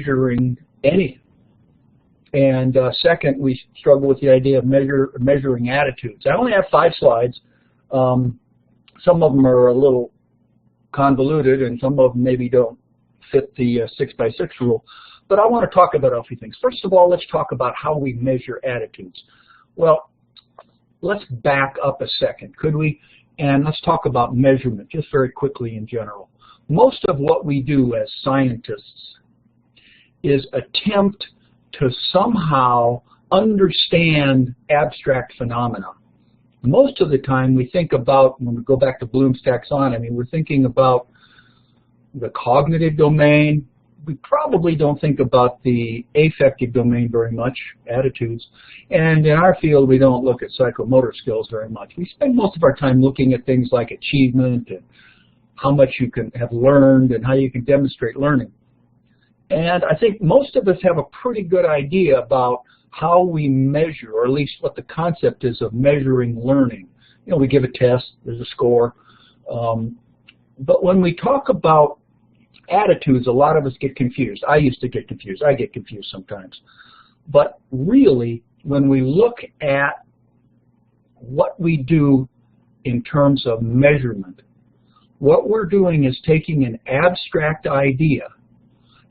measuring anything. And second, we struggle with the idea of measuring attitudes. I only have 5 slides. Some of them are a little convoluted, and some of them maybe don't fit the 6x6 rule. But I want to talk about a few things. First of all, let's talk about how we measure attitudes. Well, let's back up a second, could we? And let's talk about measurement just very quickly in general. Most of what we do as scientists is attempt to somehow understand abstract phenomena. Most of the time we think about, when we go back to Bloom's taxonomy, we're thinking about the cognitive domain. We probably don't think about the affective domain very much, attitudes. And in our field, we don't look at psychomotor skills very much. We spend most of our time looking at things like achievement and how much you can have learned and how you can demonstrate learning. And I think most of us have a pretty good idea about how we measure, or at least what the concept is of measuring learning. You know, we give a test, there's a score. But when we talk about attitudes, a lot of us get confused. I used to get confused. I get confused sometimes. But really, when we look at what we do in terms of measurement, what we're doing is taking an abstract idea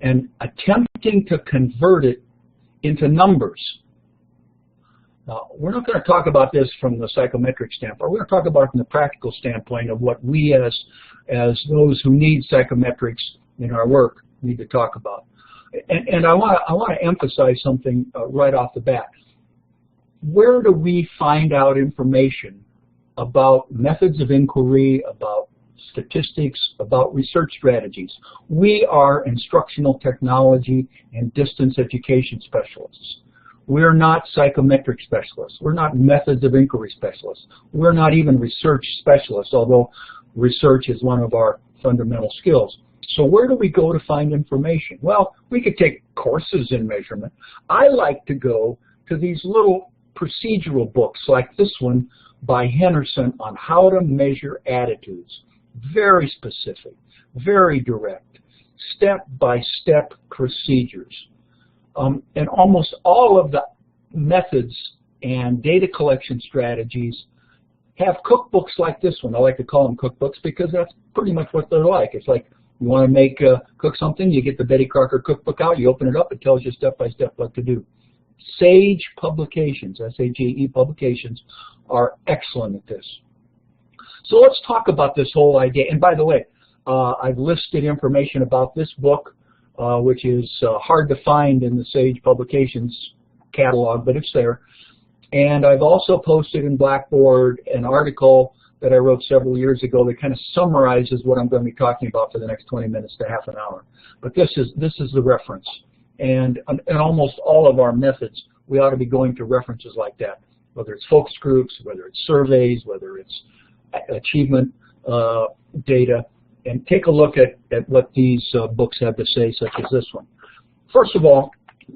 and attempting to convert it into numbers. Now, we're not going to talk about this from the psychometric standpoint. We're going to talk about it from the practical standpoint of what we as those who need psychometrics in our work need to talk about. And I want to emphasize something right off the bat. Where do we find out information about methods of inquiry, about statistics, about research strategies? We are instructional technology and distance education specialists. We're not psychometric specialists. We're not methods of inquiry specialists. We're not even research specialists, although research is one of our fundamental skills. So where do we go to find information? Well, we could take courses in measurement. I like to go to these little procedural books like this one by Henerson on how to measure attitudes. Very specific, very direct, step-by-step procedures. And almost all of the methods and data collection strategies have cookbooks like this one. I like to call them cookbooks because that's pretty much what they're like. It's like you want to cook something, you get the Betty Crocker cookbook out, you open it up, it tells you step-by-step what to do. Sage Publications, S-A-G-E Publications, are excellent at this. So let's talk about this whole idea. And by the way, I've listed information about this book, which is hard to find in the Sage Publications catalog, but it's there. And I've also posted in Blackboard an article that I wrote several years ago that kind of summarizes what I'm going to be talking about for the next 20 minutes to half an hour. But this is the reference. And in almost all of our methods, we ought to be going to references like that, whether it's focus groups, whether it's surveys, whether it's achievement data, and take a look at what these books have to say, such as this one. First of all,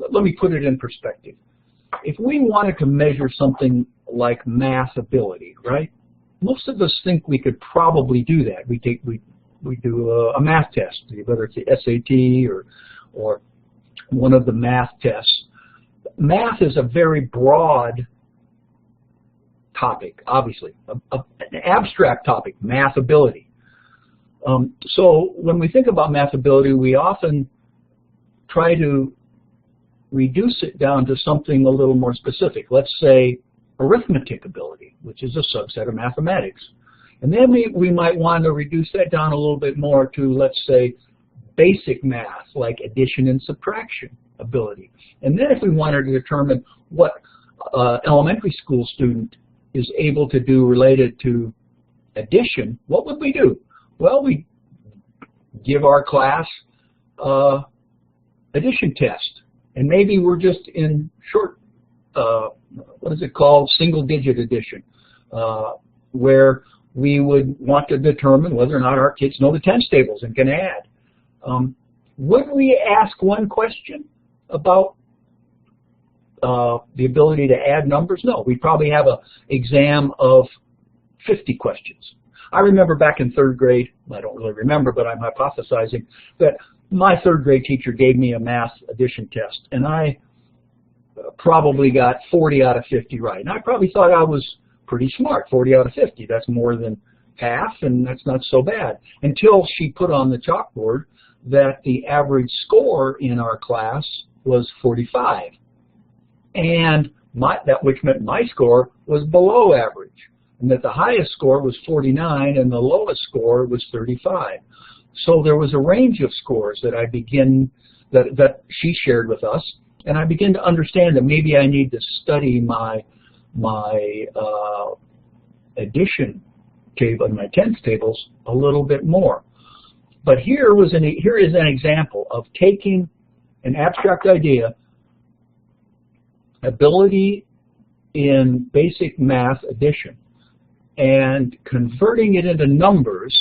let me put it in perspective. If we wanted to measure something like math ability, right? Most of us think we could probably do that. We do a math test, whether it's the SAT or one of the math tests. Math is a very broad topic, obviously, an abstract topic, math ability. So when we think about math ability, we often try to reduce it down to something a little more specific. Let's say arithmetic ability, which is a subset of mathematics. And then we might want to reduce that down a little bit more to, let's say, basic math, like addition and subtraction ability. And then if we wanted to determine what elementary school student is able to do related to addition, what would we do? Well, we give our class addition test. And maybe we're just in short, what is it called, single-digit addition, where we would want to determine whether or not our kids know the tens tables and can add. Would we ask one question about the ability to add numbers? No, we'd probably have an exam of 50 questions. I remember back in third grade, I don't really remember, but I'm hypothesizing, that my third grade teacher gave me a math addition test, and I probably got 40 out of 50 right. And I probably thought I was pretty smart, 40 out of 50. That's more than half, and that's not so bad. Until she put on the chalkboard that the average score in our class was 45. And which meant my score was below average. And that the highest score was 49 and the lowest score was 35. So there was a range of scores that that she shared with us, and I began to understand that maybe I need to study my addition table and my tens tables a little bit more. But here is an example of taking an abstract idea, ability in basic math addition, and converting it into numbers,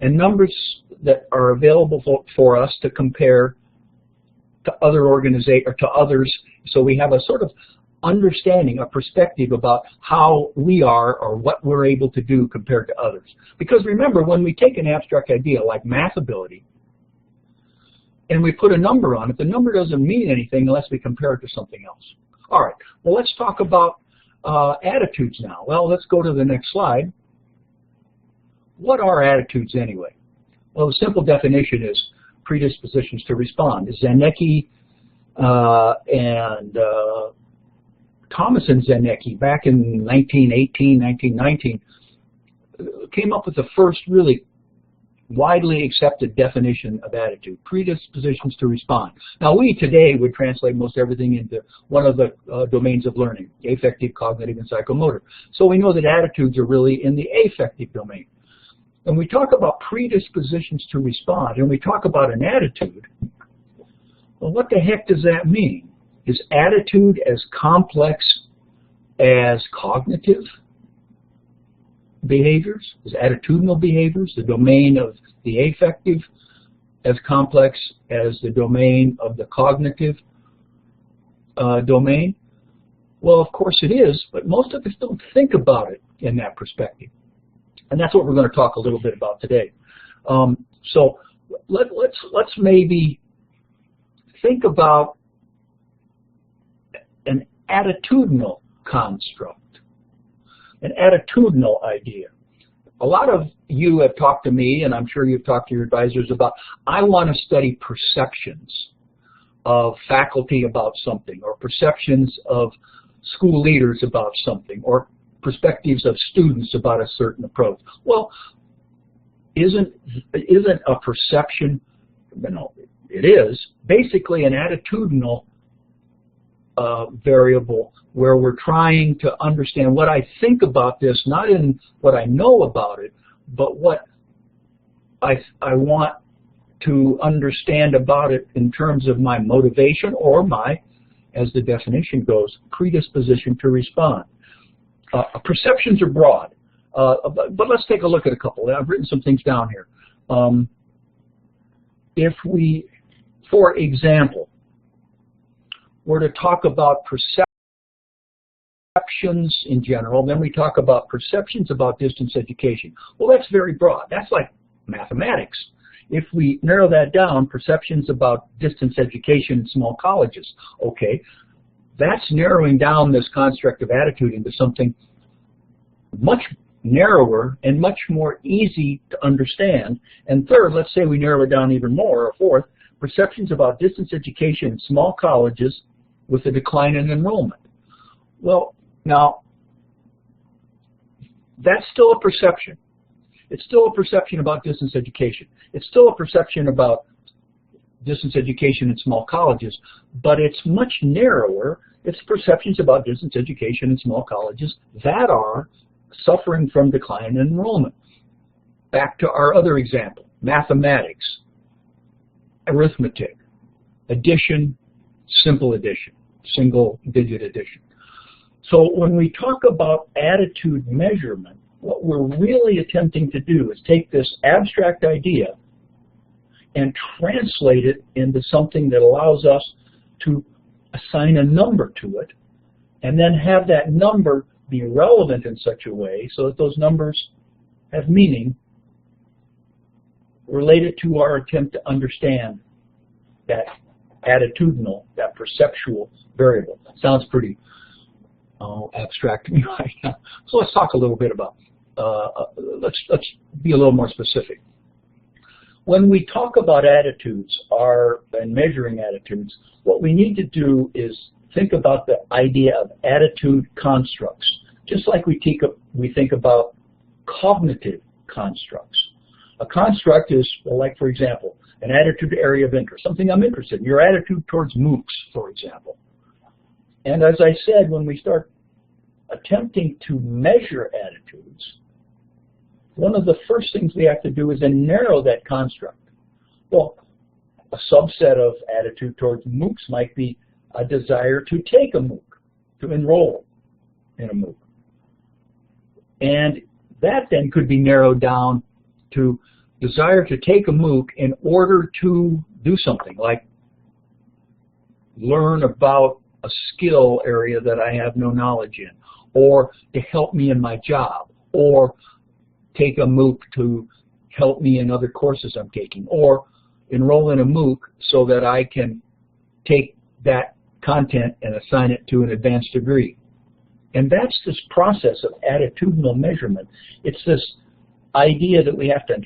and numbers that are available for us to compare to other organizations or to others, so we have a sort of understanding, a perspective about how we are or what we're able to do compared to others. Because remember, when we take an abstract idea like math ability and we put a number on it, the number doesn't mean anything unless we compare it to something else. All right, well, let's talk about attitudes now. Well, let's go to the next slide. What are attitudes anyway? Well, the simple definition is predispositions to respond. Zanecki and Thomas and Zanecki back in 1918, 1919 came up with the first really widely accepted definition of attitude, predispositions to respond. Now, we today would translate most everything into one of the domains of learning, affective, cognitive, and psychomotor. So we know that attitudes are really in the affective domain. When we talk about predispositions to respond, and we talk about an attitude, well, what the heck does that mean? Is attitude as complex as cognitive behaviors? Is attitudinal behaviors the domain of the affective as complex as the domain of the cognitive domain? Well, of course it is, but most of us don't think about it in that perspective. And that's what we're going to talk a little bit about today. So let's maybe think about an attitudinal construct, an attitudinal idea. A lot of you have talked to me, and I'm sure you've talked to your advisors about, I want to study perceptions of faculty about something, or perceptions of school leaders about something, or perspectives of students about a certain approach. Well, isn't a perception, no, it is basically an attitudinal variable where we're trying to understand what I think about this, not in what I know about it, but what I want to understand about it in terms of my motivation or my, as the definition goes, predisposition to respond. Perceptions are broad, but let's take a look at a couple. I've written some things down here. If we, for example, were to talk about perceptions in general, then we talk about perceptions about distance education. Well, that's very broad. That's like mathematics. If we narrow that down, perceptions about distance education in small colleges, okay, that's narrowing down this construct of attitude into something much narrower and much more easy to understand. And third, let's say we narrow it down even more, or fourth, perceptions about distance education in small colleges with a decline in enrollment. Well, now, that's still a perception. It's still a perception about distance education. It's still a perception about distance education in small colleges, but it's much narrower. It's perceptions about distance education in small colleges that are suffering from decline in enrollment. Back to our other example, mathematics, arithmetic, addition, simple addition, single-digit addition. So when we talk about attitude measurement, what we're really attempting to do is take this abstract idea and translate it into something that allows us to assign a number to it, and then have that number be relevant in such a way so that those numbers have meaning related to our attempt to understand that attitudinal, that perceptual variable. Sounds pretty abstract to me right now. So let's talk a little bit about, let's be a little more specific. When we talk about attitudes and measuring attitudes, what we need to do is think about the idea of attitude constructs, just like we think about cognitive constructs. A construct is, well, like, for example, an attitude area of interest, something I'm interested in, your attitude towards MOOCs, for example. And as I said, when we start attempting to measure attitudes, one of the first things we have to do is then narrow that construct. Well, a subset of attitude towards MOOCs might be a desire to take a MOOC, to enroll in a MOOC. And that then could be narrowed down to desire to take a MOOC in order to do something, like learn about a skill area that I have no knowledge in, or to help me in my job, or take a MOOC to help me in other courses I'm taking, or enroll in a MOOC so that I can take that content and assign it to an advanced degree. And that's this process of attitudinal measurement. It's this idea that we have to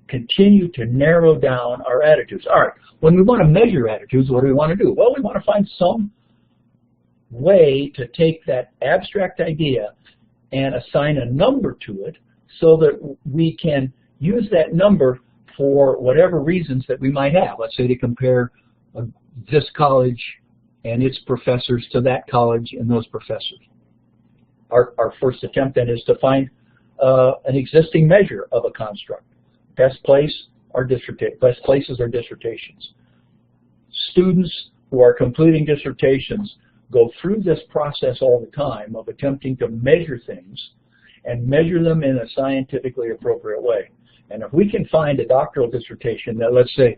continue to narrow down our attitudes. All right, when we want to measure attitudes, what do we want to do? Well, we want to find some way to take that abstract idea and assign a number to it so that we can use that number for whatever reasons that we might have. Let's say to compare this college and its professors to that college and those professors. Our first attempt then is to find an existing measure of a construct. Best places are dissertations. Students who are completing dissertations go through this process all the time of attempting to measure things and measure them in a scientifically appropriate way. And if we can find a doctoral dissertation that, let's say,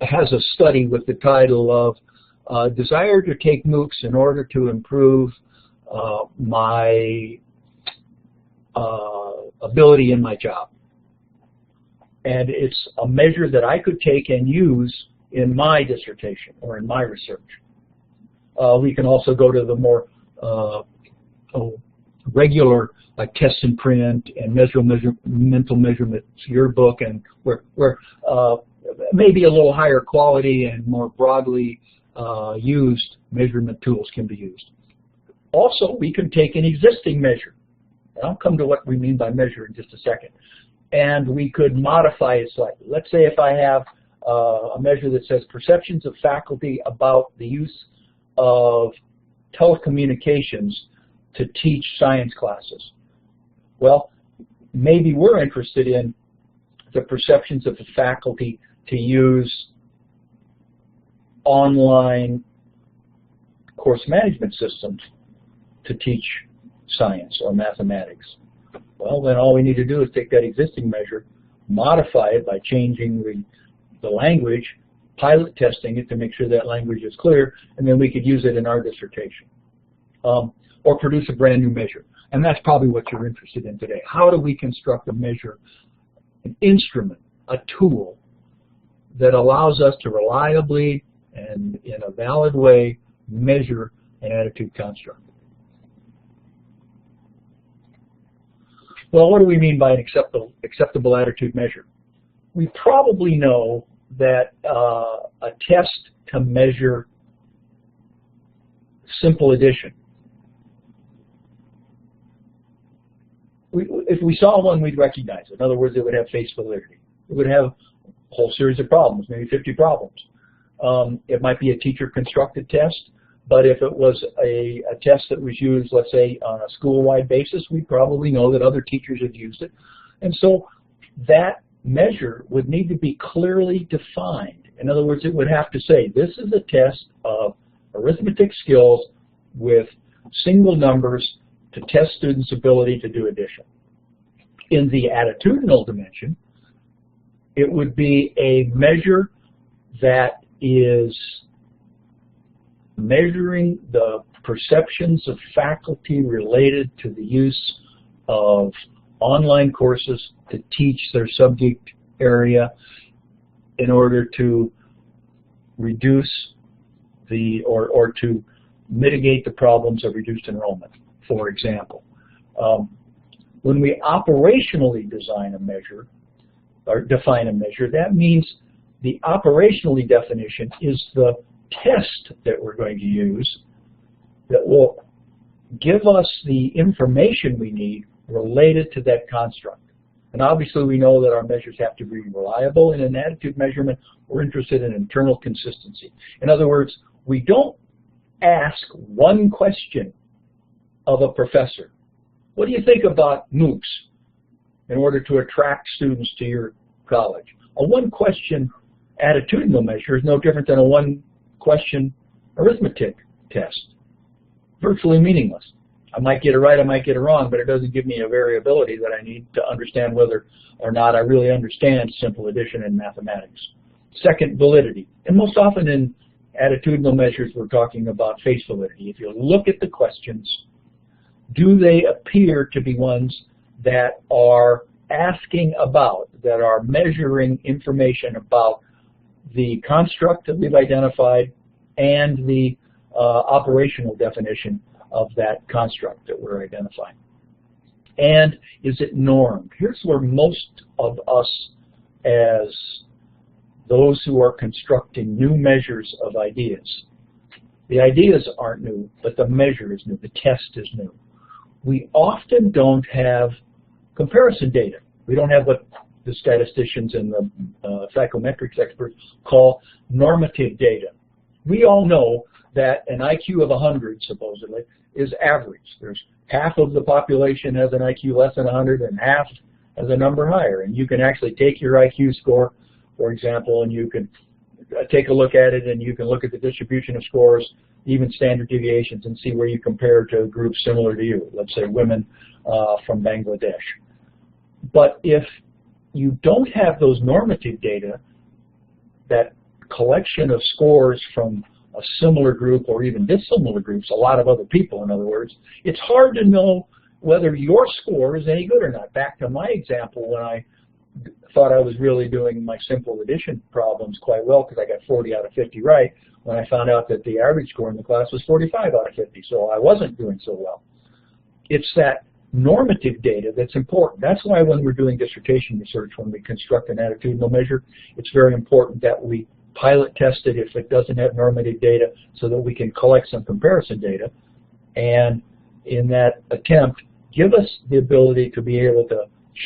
has a study with the title of Desire to Take MOOCs in Order to Improve my ability in my job, and it's a measure that I could take and use in my dissertation or in my research. We can also go to the more regular, like tests in print and mental measurements yearbook, and where maybe a little higher quality and more broadly used measurement tools can be used. Also, we can take an existing measure, and I'll come to what we mean by measure in just a second, and we could modify it slightly. Let's say if I have a measure that says perceptions of faculty about the use of telecommunications to teach science classes. Well, maybe we're interested in the perceptions of the faculty to use online course management systems to teach science or mathematics. Well, then all we need to do is take that existing measure, modify it by changing the language, pilot testing it to make sure that language is clear, and then we could use it in our dissertation. Or produce a brand new measure. And that's probably what you're interested in today. How do we construct a measure, an instrument, a tool that allows us to reliably and in a valid way measure an attitude construct? Well, what do we mean by an acceptable attitude measure? We probably know that a test to measure simple addition, if we saw one, we'd recognize it. In other words, it would have face validity. It would have a whole series of problems, maybe 50 problems. It might be a teacher-constructed test, but if it was a test that was used, let's say, on a school-wide basis, we'd probably know that other teachers had used it. And so that measure would need to be clearly defined. In other words, it would have to say, this is a test of arithmetic skills with single numbers to test students' ability to do addition. In the attitudinal dimension, it would be a measure that is measuring the perceptions of faculty related to the use of online courses to teach their subject area in order to reduce or to mitigate the problems of reduced enrollment, for example. When we operationally design a measure, or define a measure, that means the operationally definition is the test that we're going to use that will give us the information we need related to that construct. And obviously we know that our measures have to be reliable. In an attitude measurement, we're interested in internal consistency. In other words, we don't ask one question of a professor. What do you think about MOOCs in order to attract students to your college? A one-question attitudinal measure is no different than a one-question arithmetic test. Virtually meaningless. I might get it right, I might get it wrong, but it doesn't give me a variability that I need to understand whether or not I really understand simple addition in mathematics. Second, validity. And most often in attitudinal measures, we're talking about face validity. If you look at the questions, do they appear to be ones that are asking about, that are measuring information about the construct that we've identified and the operational definition of that construct that we're identifying? And is it normed? Here's where most of us, as those who are constructing new measures of ideas, the ideas aren't new, but the measure is new, the test is new. We often don't have comparison data. We don't have what the statisticians and the psychometrics experts call normative data. We all know that an IQ of 100, supposedly, is average. There's half of the population has an IQ less than 100 and half has a number higher. And you can actually take your IQ score, for example, and you can take a look at it, and you can look at the distribution of scores, even standard deviations, and see where you compare to groups similar to you, let's say women from Bangladesh. But if you don't have those normative data, that collection of scores from a similar group or even dissimilar groups, a lot of other people, in other words, it's hard to know whether your score is any good or not. Back to my example, when I thought I was really doing my simple addition problems quite well because I got 40 out of 50 right, when I found out that the average score in the class was 45 out of 50, so I wasn't doing so well. It's that normative data that's important. That's why when we're doing dissertation research, when we construct an attitudinal measure, it's very important that we pilot test it if it doesn't have normative data so that we can collect some comparison data, and in that attempt give us the ability to be able to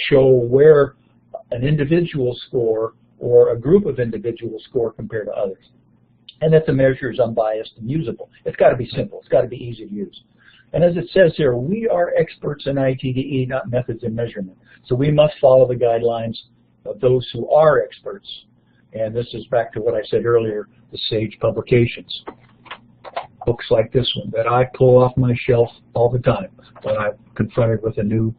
show where an individual score or a group of individuals score compared to others, and that the measure is unbiased and usable. It's got to be simple. It's got to be easy to use. And as it says here, we are experts in ITDE, not methods in measurement. So we must follow the guidelines of those who are experts. And this is back to what I said earlier, the SAGE publications. Books like this one that I pull off my shelf all the time when I'm confronted with a new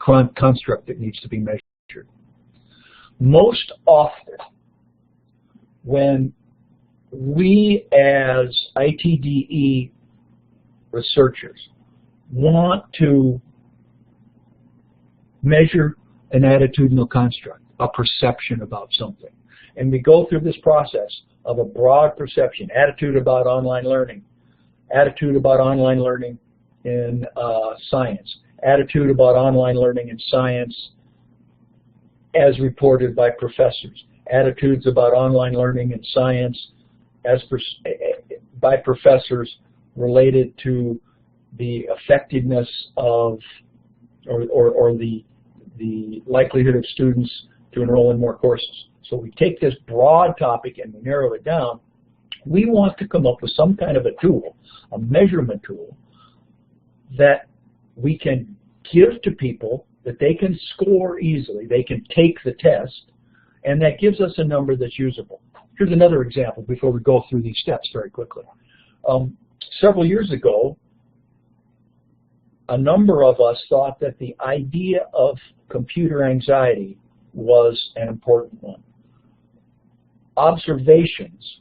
construct that needs to be measured. Most often, when we as ITDE researchers want to measure an attitudinal construct, a perception about something, and we go through this process of a broad perception, attitude about online learning, attitude about online learning in science, attitude about online learning in science as reported by professors, attitudes about online learning in science by professors related to the effectiveness of or the likelihood of students to enroll in more courses. So we take this broad topic and we narrow it down. We want to come up with some kind of a tool, a measurement tool, that we can give to people that they can score easily, they can take the test, and that gives us a number that's usable. Here's another example before we go through these steps very quickly. Several years ago, a number of us thought that the idea of computer anxiety was an important one. Observations,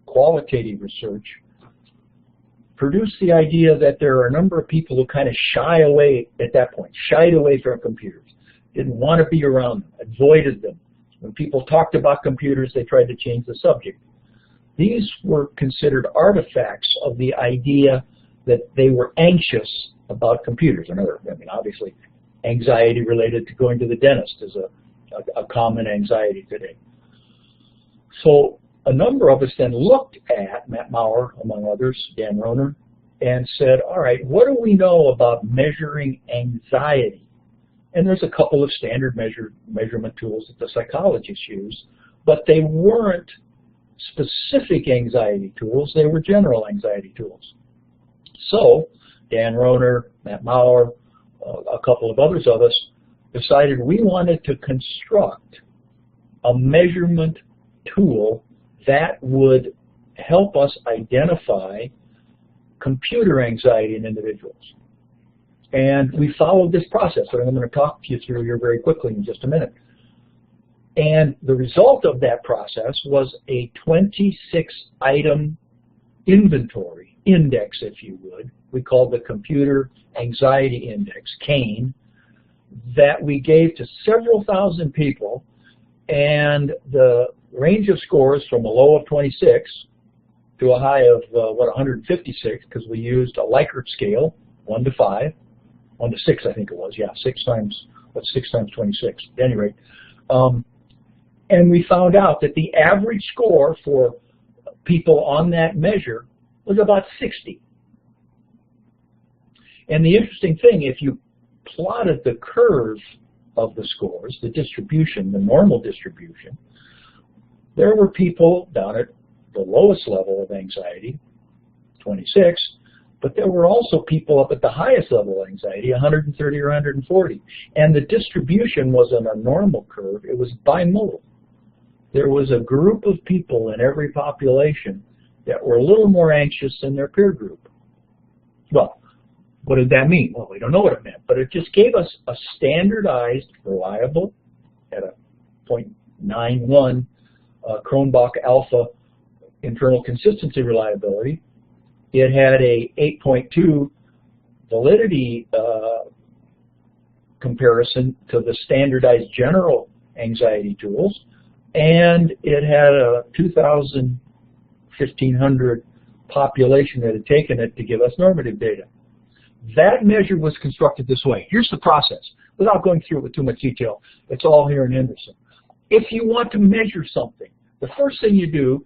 qualitative research, produced the idea that there are a number of people who kind of shy away at that point, shied away from computers, didn't want to be around them, avoided them. When people talked about computers, they tried to change the subject. These were considered artifacts of the idea that they were anxious about computers. Obviously, anxiety related to going to the dentist is a common anxiety today. So a number of us then looked at Matt Maurer, among others, Dan Rohner, and said, all right, what do we know about measuring anxiety? And there's a couple of standard measurement tools that the psychologists use, but they weren't specific anxiety tools, they were general anxiety tools. So Dan Rohner, Matt Maurer, a couple of others of us decided we wanted to construct a measurement tool that would help us identify computer anxiety in individuals. And we followed this process that I'm going to talk to you through here very quickly in just a minute. And the result of that process was a 26-item inventory, index if you would. We called the Computer Anxiety Index, CANE, that we gave to several thousand people, and the range of scores from a low of 26 to a high of, 156, because we used a Likert scale, 1 to 5, 1 to 6 I think it was, yeah, 6 times 26? At any rate. And we found out that the average score for people on that measure was about 60. And the interesting thing, if you plotted the curve of the scores, the distribution, the normal distribution, there were people down at the lowest level of anxiety, 26, but there were also people up at the highest level of anxiety, 130 or 140. And the distribution wasn't a normal curve, it was bimodal. There was a group of people in every population that were a little more anxious than their peer group. Well, what did that mean? Well, we don't know what it meant, but it just gave us a standardized, reliable, at a 0.91 Cronbach alpha internal consistency reliability. It had a 8.2 validity comparison to the standardized general anxiety tools, and it had a 1,500 population that had taken it to give us normative data. That measure was constructed this way. Here's the process. Without going through it with too much detail, it's all here in Henerson. If you want to measure something, the first thing you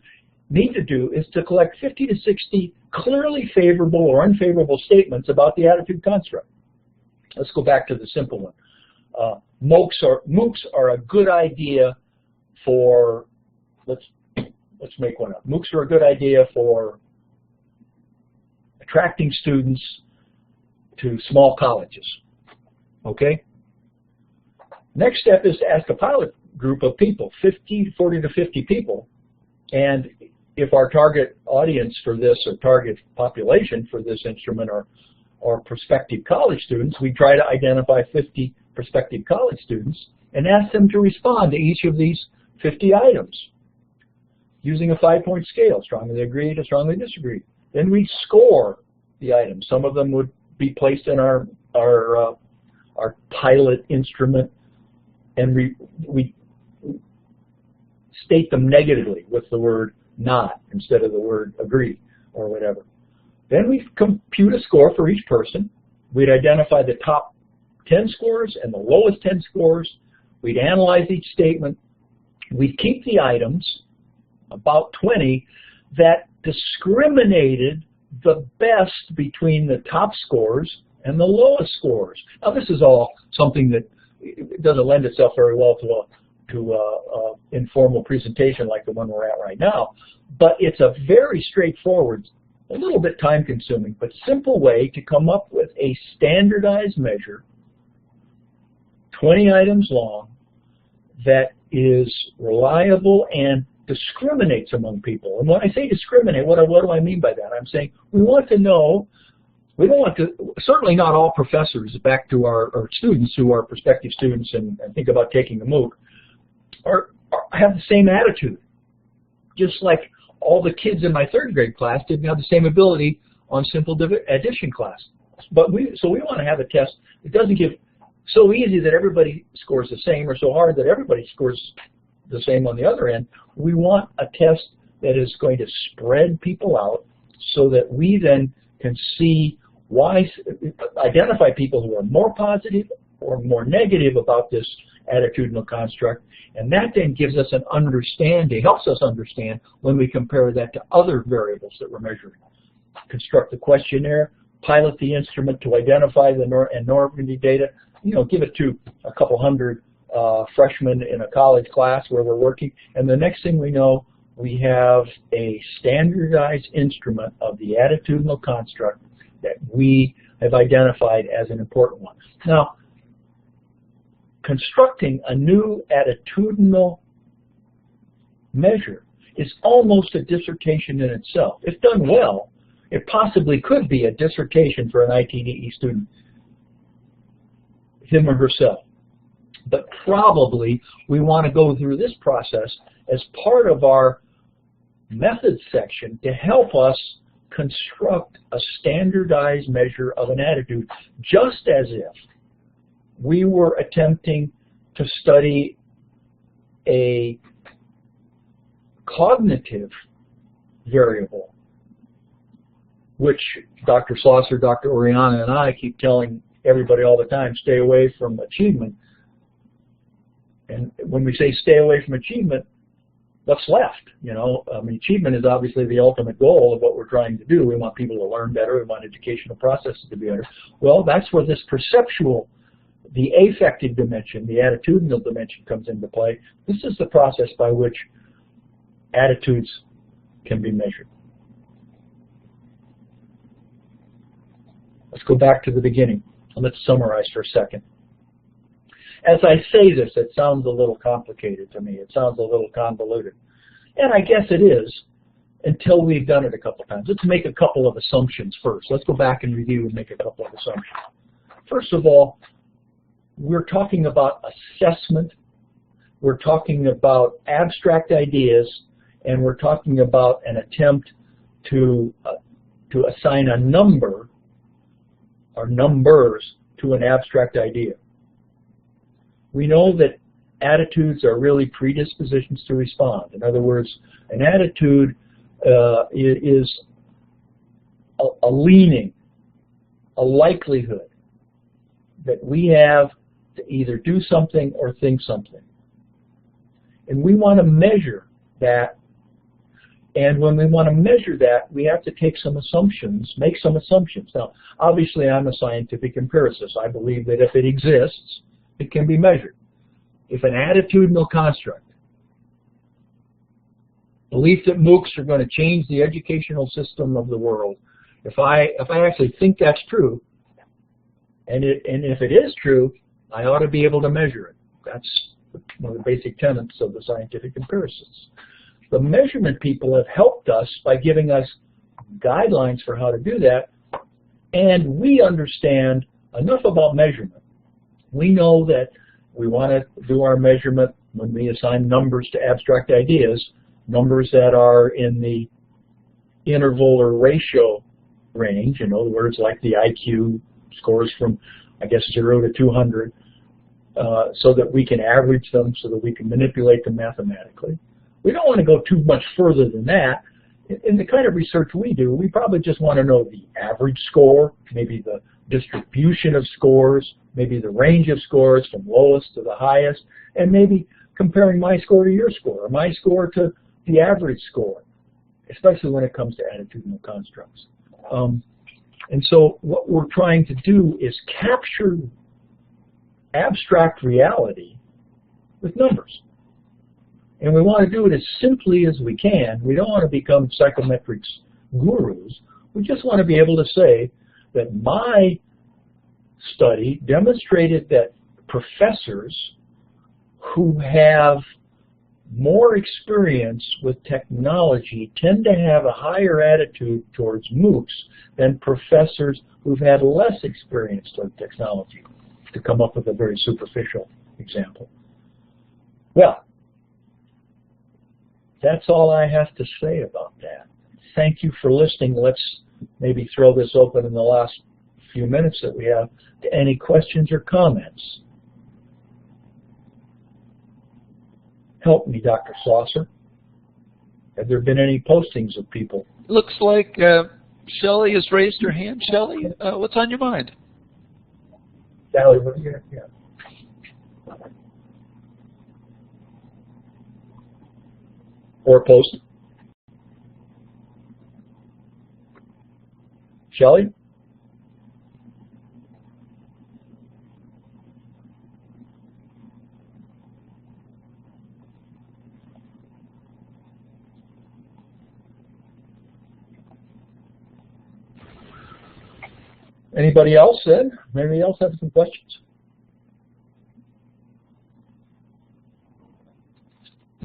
need to do is to collect 50 to 60 clearly favorable or unfavorable statements about the attitude construct. Let's go back to the simple one. MOOCs are a good idea for, let's make one up. MOOCs are a good idea for attracting students to small colleges. Okay? Next step is to ask a pilot group of people, 40 to 50 people, and if our target audience for this, or target population for this instrument are prospective college students, we try to identify 50 prospective college students and ask them to respond to each of these 50 items using a 5-point scale, strongly agree to strongly disagree. Then we score the items. Some of them would be placed in our pilot instrument, and we state them negatively with the word not instead of the word agree or whatever. Then we compute a score for each person. We'd identify the top 10 scores and the lowest 10 scores. We'd analyze each statement. We'd keep the items, about 20, that discriminated the best between the top scores and the lowest scores. Now, this is all something that doesn't lend itself very well to informal presentation like the one we're at right now, but it's a very straightforward, a little bit time-consuming, but simple way to come up with a standardized measure, 20 items long, that is reliable and discriminates among people. And when I say discriminate, what do I mean by that? I'm saying we want to know, we don't want to, certainly not all professors, back to our students who are prospective students and think about taking a MOOC, have the same attitude. Just like all the kids in my 3rd grade class didn't have the same ability on simple addition class. But so we want to have a test that doesn't give so easy that everybody scores the same, or so hard that everybody scores the same on the other end. We want a test that is going to spread people out so that we then can see why, identify people who are more positive or more negative about this attitudinal construct, and that then gives us an understanding, helps us understand when we compare that to other variables that we're measuring. Construct the questionnaire, pilot the instrument to identify the normativity data, give it to a couple hundred freshmen in a college class where we're working, and the next thing we know, we have a standardized instrument of the attitudinal construct that we have identified as an important one. Now, constructing a new attitudinal measure is almost a dissertation in itself. If done well, it possibly could be a dissertation for an ITDE student, him or herself. But probably we want to go through this process as part of our methods section to help us construct a standardized measure of an attitude, just as if we were attempting to study a cognitive variable, which Dr. Slosser, Dr. Oriana, and I keep telling everybody all the time, stay away from achievement. And when we say stay away from achievement, what's left? Achievement is obviously the ultimate goal of what we're trying to do. We want people to learn better. We want educational processes to be better. Well, that's where this perceptual, the affective dimension, the attitudinal dimension comes into play. This is the process by which attitudes can be measured. Let's go back to the beginning, and let's summarize for a second. As I say this, it sounds a little complicated to me. It sounds a little convoluted. And I guess it is until we've done it a couple times. Let's make a couple of assumptions first. Let's go back and review and make a couple of assumptions. First of all, we're talking about assessment. We're talking about abstract ideas, and we're talking about an attempt to assign a number or numbers to an abstract idea. We know that attitudes are really predispositions to respond. In other words, an attitude is a leaning, a likelihood that we have to either do something or think something. And we want to measure that. And when we want to measure that, we have to take some assumptions, make some assumptions. Now, obviously, I'm a scientific empiricist. I believe that if it exists, it can be measured. If an attitudinal construct, belief that MOOCs are going to change the educational system of the world, if I actually think that's true, and if it is true, I ought to be able to measure it. That's one of the basic tenets of the scientific empiricists. The measurement people have helped us by giving us guidelines for how to do that, and we understand enough about measurement. We know that we want to do our measurement when we assign numbers to abstract ideas, numbers that are in the interval or ratio range, in other words, like the IQ scores from, I guess, 0 to 200, so that we can average them, so that we can manipulate them mathematically. We don't want to go too much further than that. In the kind of research we do, we probably just want to know the average score, maybe the distribution of scores, maybe the range of scores from lowest to the highest, and maybe comparing my score to your score, or my score to the average score, especially when it comes to attitudinal constructs. And so what we're trying to do is capture abstract reality with numbers. And we want to do it as simply as we can. We don't want to become psychometrics gurus. We just want to be able to say that my study demonstrated that professors who have more experience with technology tend to have a higher attitude towards MOOCs than professors who've had less experience with technology, to come up with a very superficial example. Well, that's all I have to say about that. Thank you for listening. Let's maybe throw this open in the last few minutes that we have to any questions or comments. Help me, Dr. Slosser. Have there been any postings of people? Looks like Shelley has raised her hand. Shelley, what's on your mind? Sally, what are you? Yeah. Or post. Shelley? Anybody else then? Anybody else have some questions?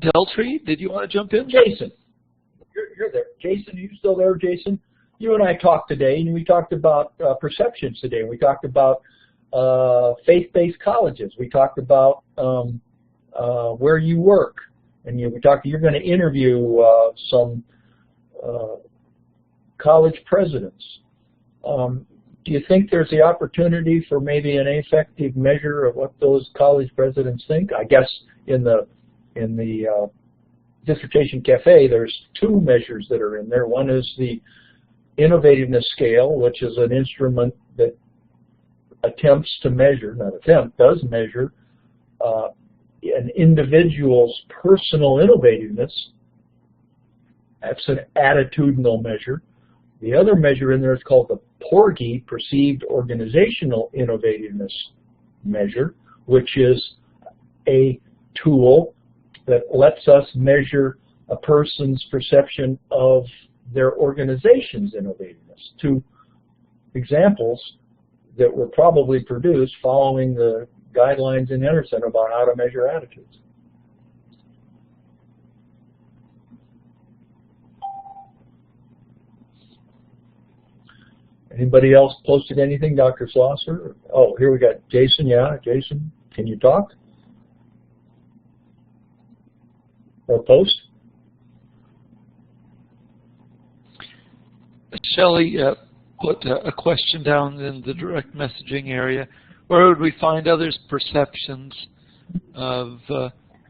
Deltree, did you want to jump in? Jason, you're there. Jason, are you still there, Jason? You and I talked today, and we talked about perceptions today. We talked about faith-based colleges. We talked about where you work, and we talked. You're going to interview some college presidents. Do you think there's the opportunity for maybe an effective measure of what those college presidents think? I guess in the dissertation cafe, there's two measures that are in there. One is the innovativeness scale, which is an instrument that attempts to measure, not attempt, does measure an individual's personal innovativeness. That's an attitudinal measure. The other measure in there is called the PORGI, Perceived Organizational Innovativeness Measure, which is a tool that lets us measure a person's perception of their organization's innovativeness. Two examples that were probably produced following the guidelines in Henerson about how to measure attitudes. Anybody else posted anything, Dr. Slosser? Oh, here we got Jason. Yeah, Jason, can you talk? Or post? Shelley put a question down in the direct messaging area. Where would we find others' perceptions of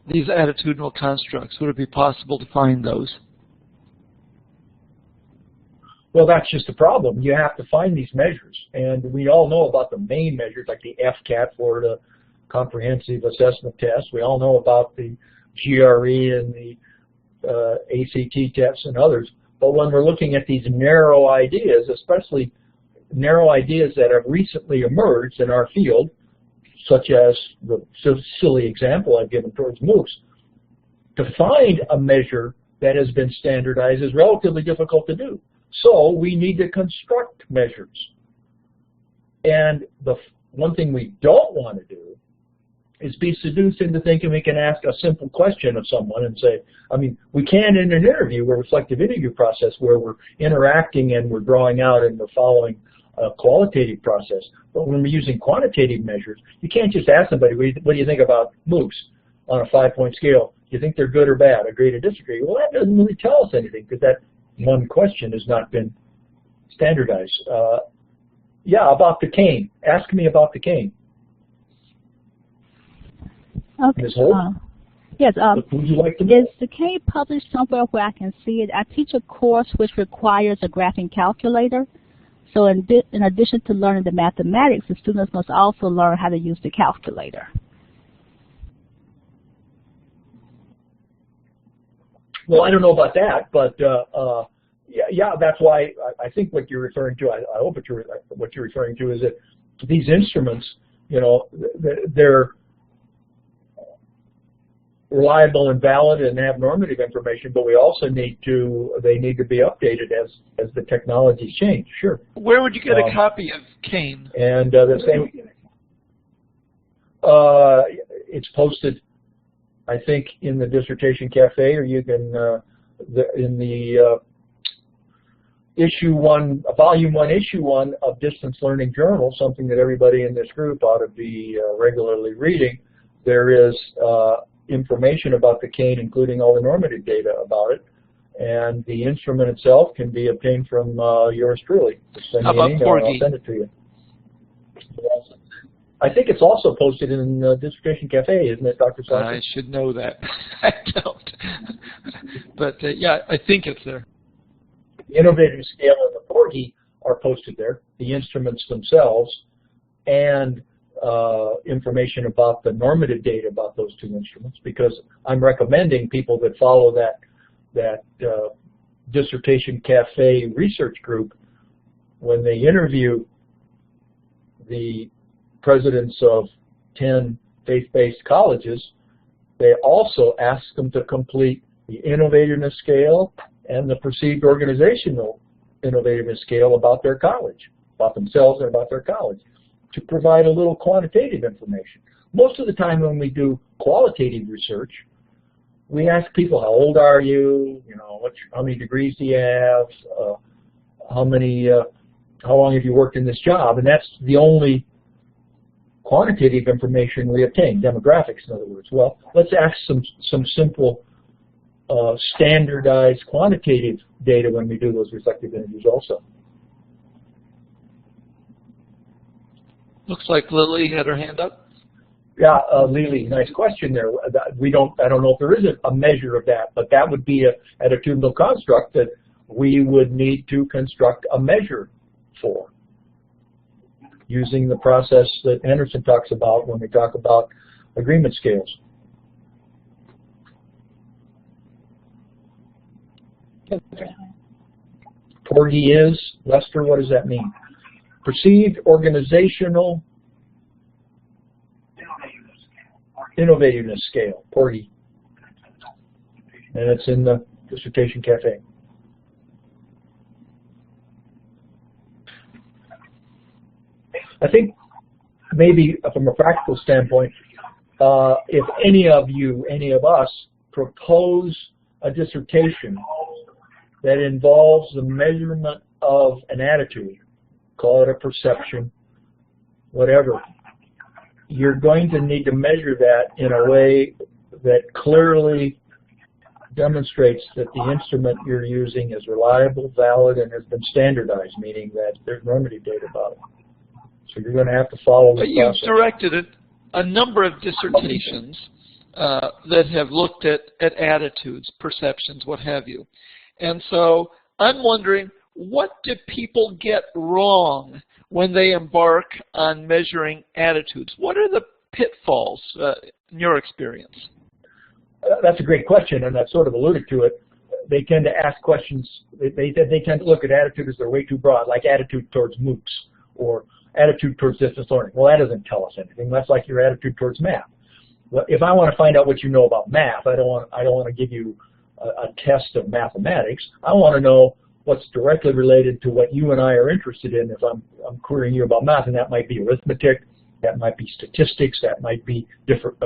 these attitudinal constructs? Would it be possible to find those? Well, that's just the problem. You have to find these measures, and we all know about the main measures, like the FCAT, Florida Comprehensive Assessment Test. We all know about the GRE and the ACT tests and others. But when we're looking at these narrow ideas, especially narrow ideas that have recently emerged in our field, such as the silly example I've given towards MOOCs, to find a measure that has been standardized is relatively difficult to do. So we need to construct measures. And the one thing we don't want to do is be seduced into thinking we can ask a simple question of someone and say, I mean, we can in an interview, a reflective interview process where we're interacting and we're drawing out and we're following a qualitative process. But when we're using quantitative measures, you can't just ask somebody, what do you think about MOOCs on a 5-point scale? Do you think they're good or bad, agree to disagree? Well, that doesn't really tell us anything because that one question has not been standardized. Yeah, about the cane. Ask me about the cane. Okay. Ms. Holt? Yes. Would you like to know? Is the cane published somewhere where I can see it? I teach a course which requires a graphing calculator. So in addition to learning the mathematics, the students must also learn how to use the calculator. Well, I don't know about that, but yeah, that's why I think what you're referring to, I hope what you're referring to is that these instruments, you know, they're reliable and valid and have normative information, but we also need to, they need to be updated as the technologies change. Sure. Where would you get a copy of Kane? And the same, it's posted, I think, in the dissertation cafe, or you can in the volume 1, issue 1 of Distance Learning Journal, something that everybody in this group ought to be regularly reading. There is information about the cane, including all the normative data about it, and the instrument itself can be obtained from yours truly. Just send me an email and I'll send it to you. I think it's also posted in Dissertation Cafe, isn't it, Dr. Simonson? I should know that. I don't. But yeah, I think it's there. The innovative scale and the Porgy are posted there, the instruments themselves, and information about the normative data about those two instruments, because I'm recommending people that follow that Dissertation Cafe research group, when they interview the presidents of 10 faith-based colleges, they also ask them to complete the innovativeness scale and the perceived organizational innovativeness scale about their college, about themselves and about their college, to provide a little quantitative information. Most of the time when we do qualitative research, we ask people, how old are you? You know, how many degrees do you have? How long have you worked in this job? And that's the only quantitative information we obtain, demographics, in other words. Well, let's ask some simple standardized quantitative data when we do those reflective interviews also. Looks like Lily had her hand up. Yeah, Lily, nice question there. I don't know if there is a measure of that, but that would be an attitudinal construct that we would need to construct a measure for, using the process that Henerson talks about when we talk about agreement scales. Porgy is, Lester, what does that mean? Perceived organizational innovativeness scale, Porgy. And it's in the Dissertation Cafe. I think maybe from a practical standpoint, if any of us propose a dissertation that involves the measurement of an attitude, call it a perception, whatever, you're going to need to measure that in a way that clearly demonstrates that the instrument you're using is reliable, valid, and has been standardized, meaning that there's normative data about it. So you're going to have to follow the process. You've directed a number of dissertations that have looked at attitudes, perceptions, what have you. And so I'm wondering, what do people get wrong when they embark on measuring attitudes? What are the pitfalls in your experience? That's a great question, and I've sort of alluded to it. They tend to ask questions, they tend to look at attitude as they're way too broad, like attitude towards MOOCs or attitude towards distance learning. Well, that doesn't tell us anything. That's like your attitude towards math. Well, if I want to find out what you know about math, I don't want to give you a test of mathematics. I want to know what's directly related to what you and I are interested in if I'm querying you about math, and that might be arithmetic, that might be statistics, that might be different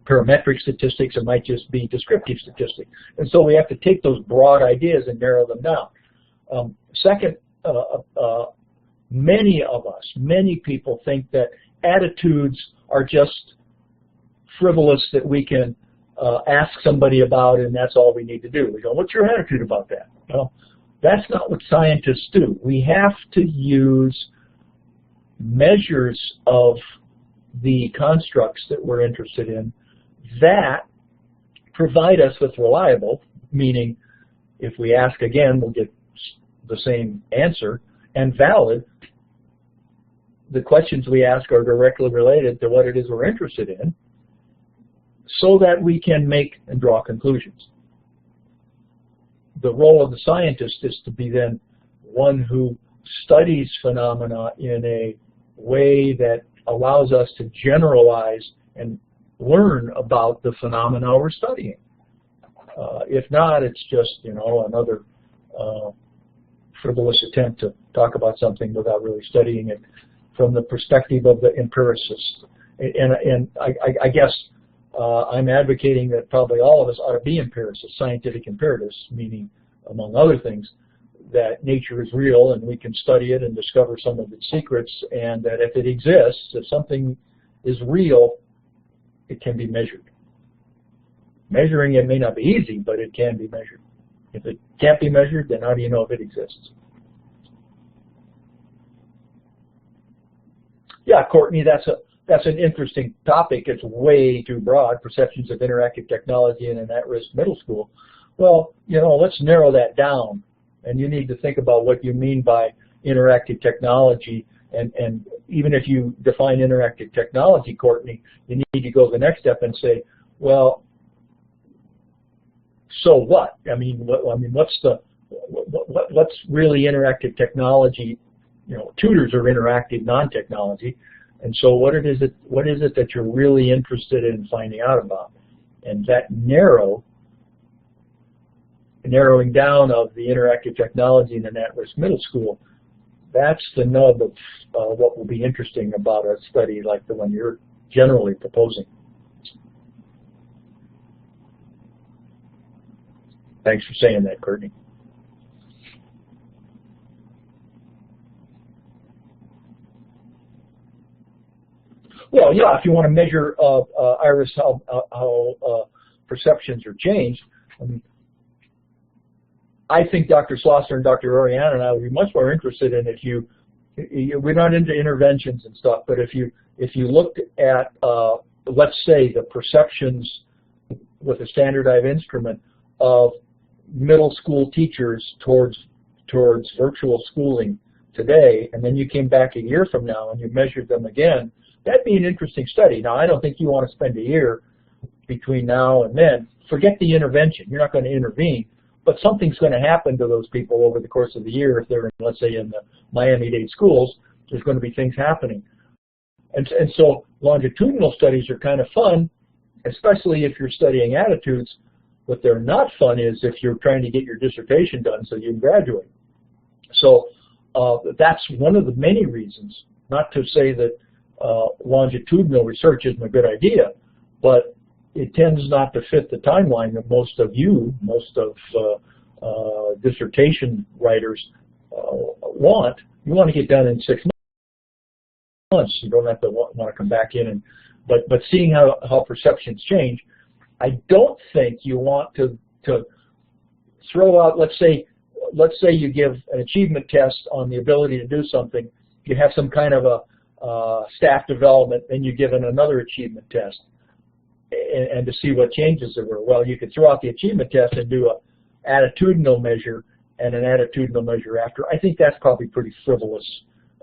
parametric statistics, it might just be descriptive statistics. And so we have to take those broad ideas and narrow them down. Second, many people think that attitudes are just frivolous that we can ask somebody about, and that's all we need to do. We go, what's your attitude about that? Well, that's not what scientists do. We have to use measures of the constructs that we're interested in that provide us with reliable, meaning if we ask again, we'll get the same answer, and valid. The questions we ask are directly related to what it is we're interested in, so that we can make and draw conclusions. The role of the scientist is to be then one who studies phenomena in a way that allows us to generalize and learn about the phenomena we're studying. If not, it's just another frivolous attempt to talk about something without really studying it from the perspective of the empiricist. And I guess I'm advocating that probably all of us ought to be empiricists, scientific empiricists, meaning, among other things, that nature is real and we can study it and discover some of its secrets, and that if it exists, if something is real, it can be measured. Measuring it may not be easy, but it can be measured. If it can't be measured, then how do you know if it exists? Yeah, Courtney, that's an interesting topic. It's way too broad, perceptions of interactive technology in an at-risk middle school. Well, let's narrow that down. And you need to think about what you mean by interactive technology. And even if you define interactive technology, Courtney, you need to go the next step and say, well, so what? What's really interactive technology? Tutors are interactive non-technology, and so what is it that you're really interested in finding out about? And that narrowing down of the interactive technology in an at-risk middle school, that's the nub of what will be interesting about a study like the one you're generally proposing. Thanks for saying that, Courtney. Well, yeah, if you want to measure, Iris, how perceptions are changed, I think Dr. Slosser and Dr. Oriana and I would be much more interested in we're not into interventions and stuff, but if you looked at, let's say, the perceptions with a standardized instrument of middle school teachers towards virtual schooling today, and then you came back a year from now and you measured them again, that'd be an interesting study. Now, I don't think you want to spend a year between now and then. Forget the intervention. You're not going to intervene, but something's going to happen to those people over the course of the year. If they're, let's say, in the Miami-Dade schools, there's going to be things happening. And so longitudinal studies are kind of fun, especially if you're studying attitudes. What they're not fun is if you're trying to get your dissertation done so you can graduate. So that's one of the many reasons, not to say that longitudinal research isn't a good idea, but it tends not to fit the timeline that most of dissertation writers want. You want to get done in 6 months. You don't have to want to come back in but seeing how perceptions change, I don't think you want to throw out, let's say you give an achievement test on the ability to do something, you have some kind of a staff development, then you give it another achievement test and to see what changes there were. Well, you could throw out the achievement test and do a attitudinal measure and an attitudinal measure after. I think that's probably pretty frivolous,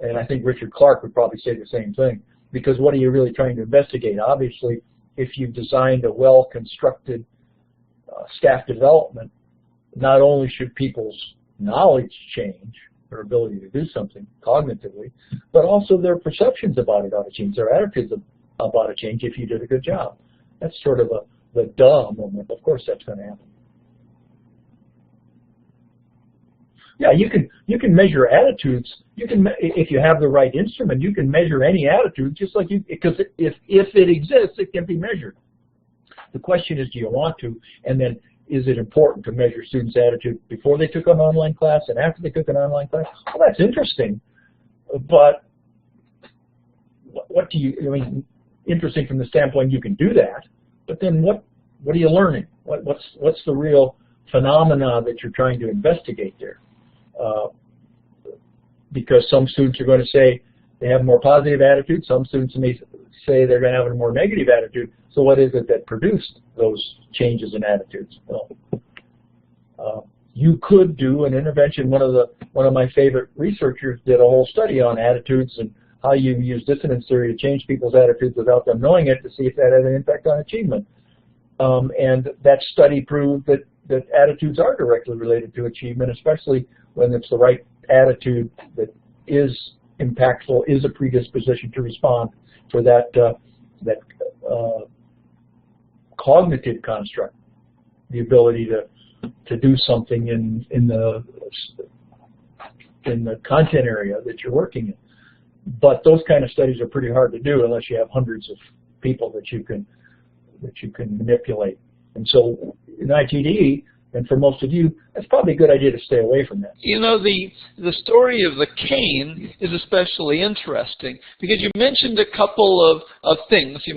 and I think Richard Clark would probably say the same thing, because what are you really trying to investigate? Obviously, if you've designed a well-constructed staff development, not only should people's knowledge change, their ability to do something cognitively, but also their perceptions about it ought to change, their attitudes about it change if you did a good job. That's sort of the duh moment. Of course that's going to happen. Yeah, you can measure attitudes. You can, if you have the right instrument, you can measure any attitude, just like because if it exists, it can be measured. The question is, do you want to? And then, is it important to measure students' attitude before they took an online class and after they took an online class? Well, that's interesting, but what do you? I mean, interesting from the standpoint you can do that, but then what are you learning? What's the real phenomena that you're trying to investigate there? Because some students are going to say they have a more positive attitude, some students may say they're going to have a more negative attitude. So what is it that produced those changes in attitudes? Well, you could do an intervention. One of my favorite researchers did a whole study on attitudes and how you use dissonance theory to change people's attitudes without them knowing it to see if that had an impact on achievement. And that study proved that attitudes are directly related to achievement, especially when it's the right attitude that is impactful, is a predisposition to respond for that cognitive construct, the ability to do something in the content area that you're working in. But those kind of studies are pretty hard to do unless you have hundreds of people that you can manipulate. And so in ITD, and for most of you, that's probably a good idea to stay away from that. You know, the story of the cane is especially interesting because you mentioned a couple of things. You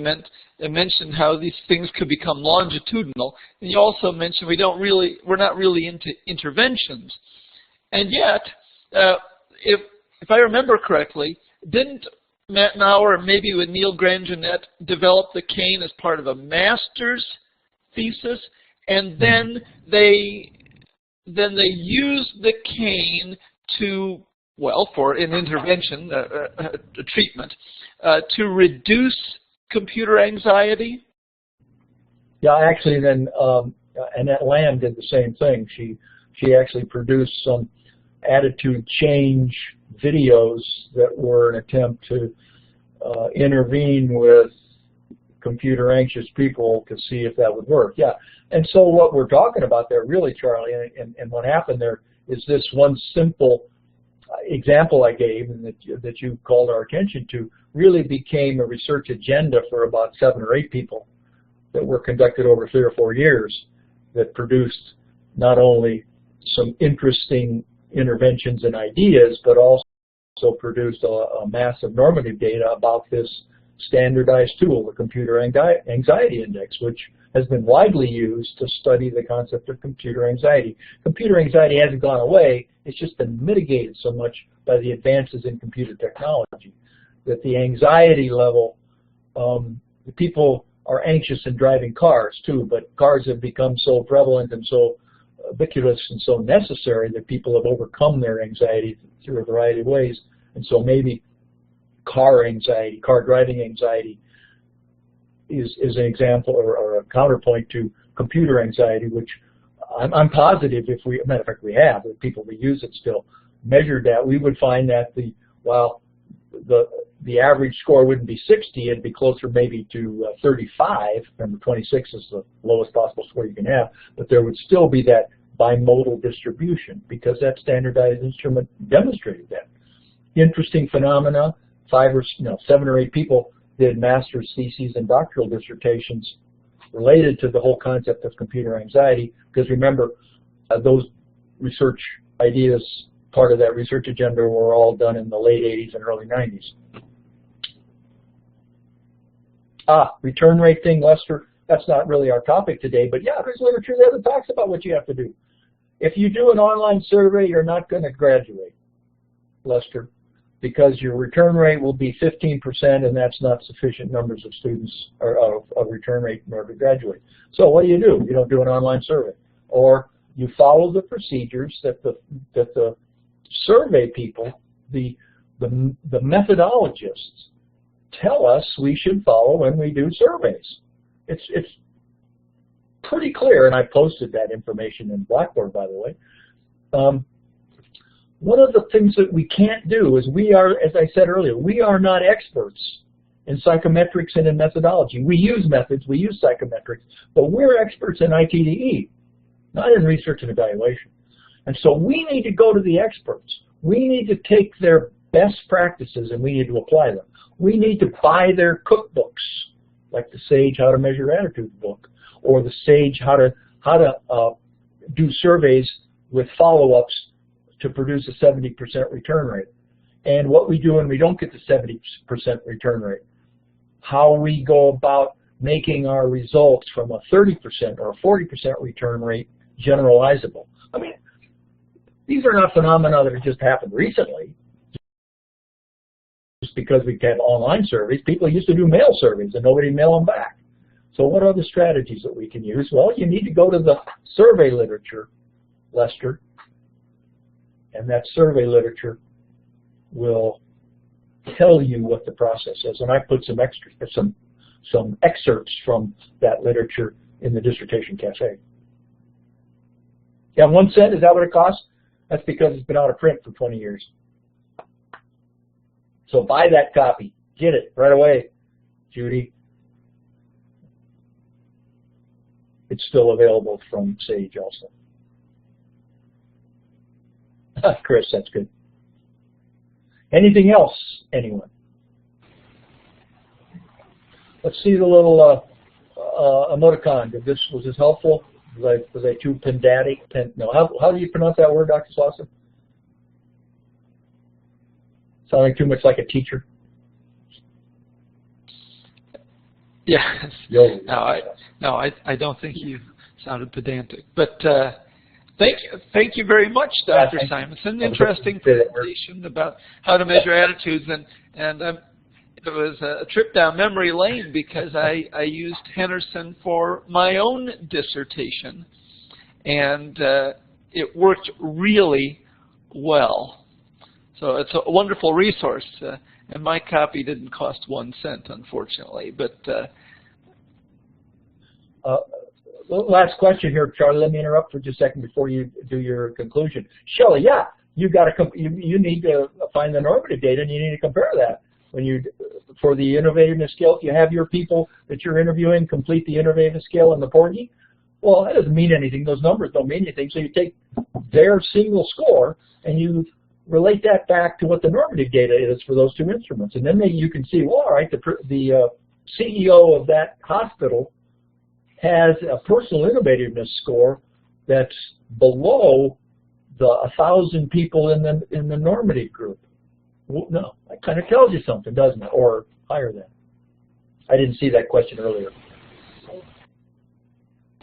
mentioned how these things could become longitudinal, and you also mentioned we're not really into interventions. And yet, if I remember correctly, didn't Matt Nauer, maybe with Neil Grangenet, developed the cane as part of a master's thesis, and then they used the cane to, well, for an intervention, a treatment, to reduce computer anxiety? Yeah, actually, then Annette Lamb did the same thing. She actually produced some attitude change videos that were an attempt to intervene with computer anxious people to see if that would work. Yeah, and so what we're talking about there, really, Charlie, and what happened there is this one simple example I gave and that you called our attention to really became a research agenda for about 7 or 8 people that were conducted over 3 or 4 years that produced not only some interesting interventions and ideas, but also produced a massive normative data about this standardized tool, the Computer Anxiety Index, which has been widely used to study the concept of computer anxiety. Computer anxiety hasn't gone away, it's just been mitigated so much by the advances in computer technology that the anxiety level, the people are anxious in driving cars too, but cars have become so prevalent and so ubiquitous and so necessary that people have overcome their anxiety through a variety of ways. And so maybe car anxiety, car driving anxiety is an example or a counterpoint to computer anxiety, which I'm positive if we, matter of fact we have, the people that use it still measured that, we would find that while the average score wouldn't be 60, it'd be closer maybe to 35. Remember, 26 is the lowest possible score you can have, but there would still be that bimodal distribution because that standardized instrument demonstrated that. Interesting phenomena. 7 or 8 people did master's theses and doctoral dissertations related to the whole concept of computer anxiety, because remember, those research ideas, part of that research agenda, were all done in the late 80s and early 90s. Return rate thing, Lester, that's not really our topic today, but yeah, there's literature there that talks about what you have to do. If you do an online survey, you're not going to graduate, Lester, because your return rate will be 15%, and that's not sufficient numbers of students or of return rate in order to graduate. So what do? You don't do an online survey, or you follow the procedures that the survey people, the methodologists, tell us we should follow when we do surveys. It's pretty clear, and I posted that information in Blackboard, by the way. One of the things that we can't do is we are, as I said earlier, we are not experts in psychometrics and in methodology. We use methods, we use psychometrics, but we're experts in ITDE, not in research and evaluation. And so we need to go to the experts. We need to take their best practices and we need to apply them. We need to buy their cookbooks, like the SAGE How to Measure Attitude book, or the SAGE How to do surveys with follow-ups to produce a 70% return rate. And what we do when we don't get the 70% return rate, how we go about making our results from a 30% or a 40% return rate generalizable. I mean, these are not phenomena that have just happened recently. Just because we have online surveys, people used to do mail surveys and nobody mail them back. So what are the strategies that we can use? Well, you need to go to the survey literature, Lester, and that survey literature will tell you what the process is. And I put some excerpts from that literature in the dissertation cafe. Yeah, 1 cent, is that what it costs? That's because it's been out of print for 20 years. So buy that copy. Get it right away, Judy. It's still available from SAGE also. Chris, that's good. Anything else, anyone? Let's see the little emoticon. Was this helpful? Was I too pedantic? No. How do you pronounce that word, Dr. Slauson? Sounding too much like a teacher? Yes. No, I don't think you sounded pedantic. But thank you very much, Dr. Simonson. Interesting presentation about how to measure attitudes, and it was a trip down memory lane because I used Henerson for my own dissertation, and it worked really well. So it's a wonderful resource, and my copy didn't cost 1 cent, unfortunately. But last question here, Charlie. Let me interrupt for just a second before you do your conclusion. Shelley, yeah, you need to find the normative data, and you need to compare that when you for the innovativeness scale. If you have your people that you're interviewing complete the innovativeness scale and the Porgy, well, that doesn't mean anything. Those numbers don't mean anything. So you take their single score and you relate that back to what the normative data is for those two instruments, and then you can see, well, all right, the CEO of that hospital has a personal innovativeness score that's below the 1,000 people in the normative group. Well, no, that kind of tells you something, doesn't it? Or higher than. I didn't see that question earlier.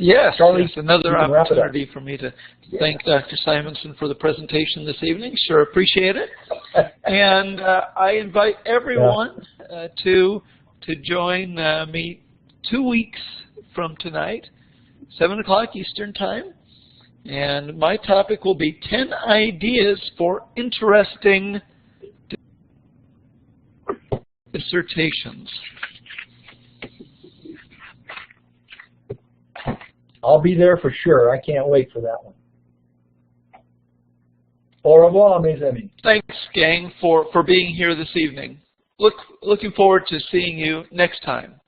Yes, Charlie, it's another opportunity for me to thank Dr. Simonson for the presentation this evening. Sure appreciate it. And I invite everyone to join me 2 weeks from tonight, 7 o'clock Eastern Time. And my topic will be 10 ideas for interesting dissertations. I'll be there for sure. I can't wait for that one. Au revoir, mes amis. Thanks, gang, for being here this evening. Looking forward to seeing you next time.